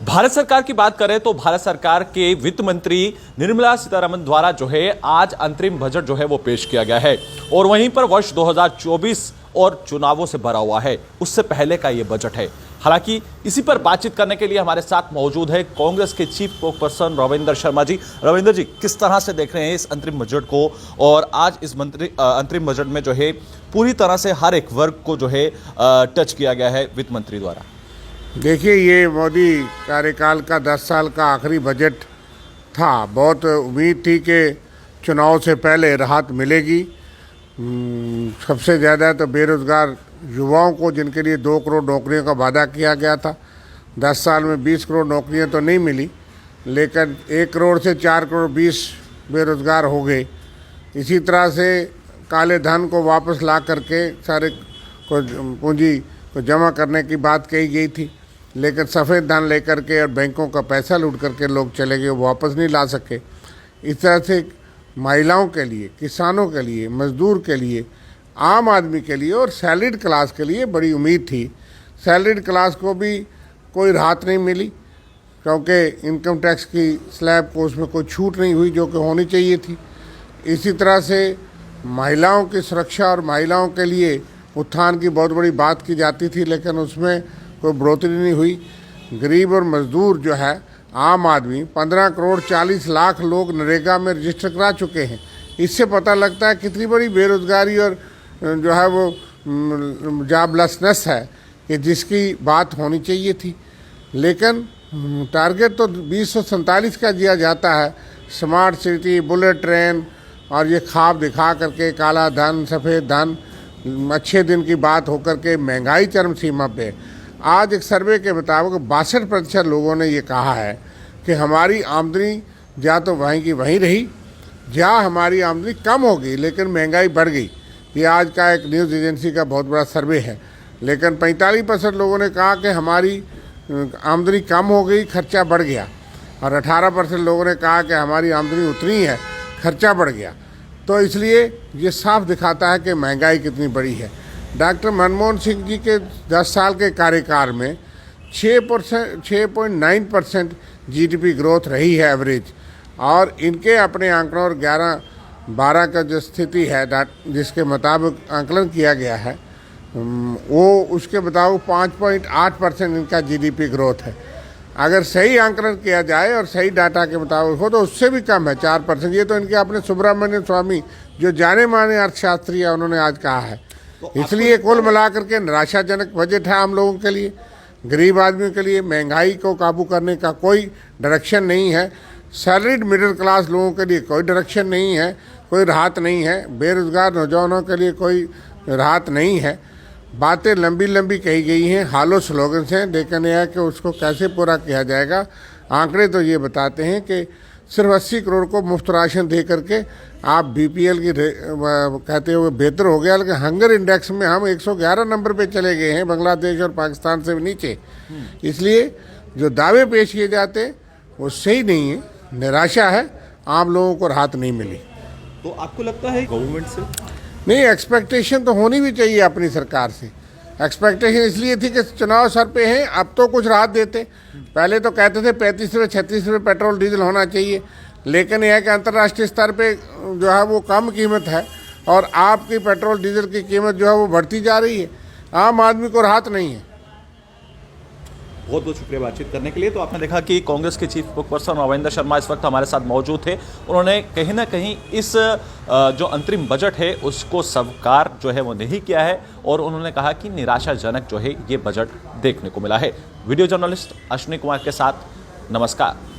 भारत सरकार की बात करें तो भारत सरकार के वित्त मंत्री निर्मला सीतारमण द्वारा जो है आज अंतरिम बजट जो है वो पेश किया गया है और वहीं पर वर्ष 2024 और चुनावों से भरा हुआ है, उससे पहले का ये बजट है। हालांकि इसी पर बातचीत करने के लिए हमारे साथ मौजूद है कांग्रेस के चीफ स्पोक्सपर्सन रविंद्र शर्मा जी। रविंद्र जी, किस तरह से देख रहे हैं इस अंतरिम बजट को और आज इस अंतरिम बजट में जो है पूरी तरह से हर एक वर्ग को जो है टच किया गया है वित्त मंत्री द्वारा? देखिए, ये मोदी कार्यकाल का 10 साल का आखिरी बजट था। बहुत उम्मीद थी कि चुनाव से पहले राहत मिलेगी। सबसे ज़्यादा तो बेरोज़गार युवाओं को, जिनके लिए 2 करोड़ नौकरियों का वादा किया गया था। 10 साल में 20 करोड़ नौकरियां तो नहीं मिली, लेकिन 1 करोड़ से 4 करोड़ 20 बेरोज़गार हो गए। इसी तरह से काले धन को वापस ला करके सारे को पूंजी को जमा करने की बात कही गई थी, लेकिन सफ़ेद धन लेकर के और बैंकों का पैसा लूट करके लोग चले गए, वो वापस नहीं ला सके। इस तरह से महिलाओं के लिए, किसानों के लिए, मजदूर के लिए, आम आदमी के लिए और सैलरीड क्लास के लिए बड़ी उम्मीद थी। सैलरीड क्लास को भी कोई राहत नहीं मिली, क्योंकि इनकम टैक्स की स्लैब को उसमें कोई छूट नहीं हुई जो कि होनी चाहिए थी। इसी तरह से महिलाओं की सुरक्षा और महिलाओं के लिए उत्थान की बहुत बड़ी बात की जाती थी, लेकिन उसमें कोई बढ़ोतरी नहीं हुई। गरीब और मजदूर जो है, आम आदमी, 15 करोड़ 40 लाख लोग नरेगा में रजिस्टर करा चुके हैं। इससे पता लगता है कितनी बड़ी बेरोज़गारी और जो है वो जॉबलेसनेस है कि जिसकी बात होनी चाहिए थी। लेकिन टारगेट तो 2047 का दिया जाता है। स्मार्ट सिटी, बुलेट ट्रेन और ये ख्वाब दिखा करके काला धन, सफ़ेद धन, अच्छे दिन की बात होकर के महंगाई चरम सीमा पे। आज एक सर्वे के मुताबिक 62% लोगों ने ये कहा है कि हमारी आमदनी या तो वहीं की वहीं रही या हमारी आमदनी कम हो गई, लेकिन महंगाई बढ़ गई। ये आज का एक न्यूज़ एजेंसी का बहुत बड़ा सर्वे है। लेकिन 45% लोगों ने कहा कि हमारी आमदनी कम हो गई, खर्चा बढ़ गया, और 18% लोगों ने कहा कि हमारी आमदनी उतनी है, खर्चा बढ़ गया। तो इसलिए ये साफ दिखाता है कि महंगाई कितनी बड़ी है। डॉक्टर मनमोहन सिंह जी के 10 साल के कार्यकाल में 6.9% जीडीपी ग्रोथ रही है एवरेज, और इनके अपने आंकड़ों और 11-12 का जो स्थिति है जिसके मुताबिक आंकलन किया गया है, वो उसके मुताबिक 5.8% इनका जीडीपी ग्रोथ है। अगर सही आंकलन किया जाए और सही डाटा के मुताबिक हो तो उससे भी कम है, 4%। ये तो इनके अपने सुब्रमण्यम स्वामी, जो जाने माने अर्थशास्त्री है, उन्होंने आज कहा है। इसलिए कुल मिलाकर के निराशाजनक बजट है आम लोगों के लिए, गरीब आदमियों के लिए। महंगाई को काबू करने का कोई डायरेक्शन नहीं है। सैलरीड मिडिल क्लास लोगों के लिए कोई डायरेक्शन नहीं है, कोई राहत नहीं है। बेरोजगार नौजवानों के लिए कोई राहत नहीं है। बातें लंबी लंबी कही गई हैं, हालो स्लोगन्स हैं, लेकिन यह है कि उसको कैसे पूरा किया जाएगा। आंकड़े तो ये बताते हैं कि सिर्फ 80 करोड़ को मुफ्त राशन दे करके आप बीपीएल की कहते हुए बेहतर हो गया, लेकिन हंगर इंडेक्स में हम 111 नंबर पे चले गए हैं, बांग्लादेश और पाकिस्तान से भी नीचे। इसलिए जो दावे पेश किए जाते वो सही नहीं है। निराशा है, आम लोगों को राहत नहीं मिली। तो आपको लगता है गवर्नमेंट से नहीं, एक्सपेक्टेशन तो होनी भी चाहिए अपनी सरकार से। एक्सपेक्टेशन इसलिए थी कि चुनाव सर पे हैं, अब तो कुछ राहत देते। पहले तो कहते थे 35 रुपये 36 रुपये पेट्रोल डीजल होना चाहिए, लेकिन यह है कि अंतर्राष्ट्रीय स्तर पे जो है वो कम कीमत है और आपकी पेट्रोल डीजल की कीमत जो है वो बढ़ती जा रही है। आम आदमी को राहत नहीं है। बहुत बहुत शुक्रिया बातचीत करने के लिए। तो आपने देखा कि कांग्रेस के चीफ स्पोक्सपर्सन रविंद्र शर्मा इस वक्त हमारे साथ मौजूद थे। उन्होंने कहीं ना कहीं इस जो अंतरिम बजट है उसको स्वीकार जो है वो नहीं किया है और उन्होंने कहा कि निराशाजनक जो है ये बजट देखने को मिला है। वीडियो जर्नलिस्ट अश्विनी कुमार के साथ, नमस्कार।